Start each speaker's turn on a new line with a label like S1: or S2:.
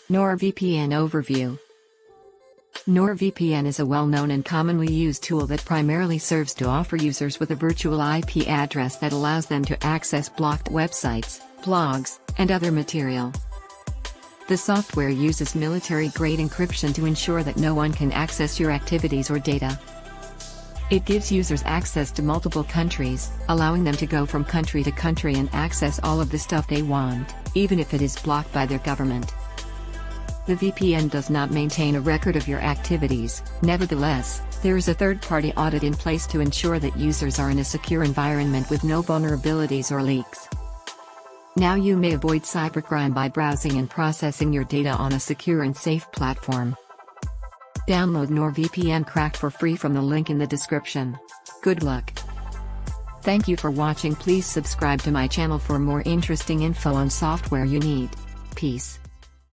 S1: NordVPN Overview. NordVPN is a well-known and commonly used tool that primarily serves to offer users with a virtual IP address that allows them to access blocked websites, blogs, and other material. The software uses military-grade encryption to ensure that no one can access your activities or data. It gives users access to multiple countries, allowing them to go from country to country and access all of the stuff they want, even if it is blocked by their government. The VPN does not maintain a record of your activities. Nevertheless, there is a third-party audit in place to ensure that users are in a secure environment with no vulnerabilities or leaks. Now you may avoid cybercrime by browsing and processing your data on a secure and safe platform. Download NordVPN Cracked for free from the link in the description. Good luck. Thank you for watching. Please subscribe to my channel for more interesting info on software you need. Peace.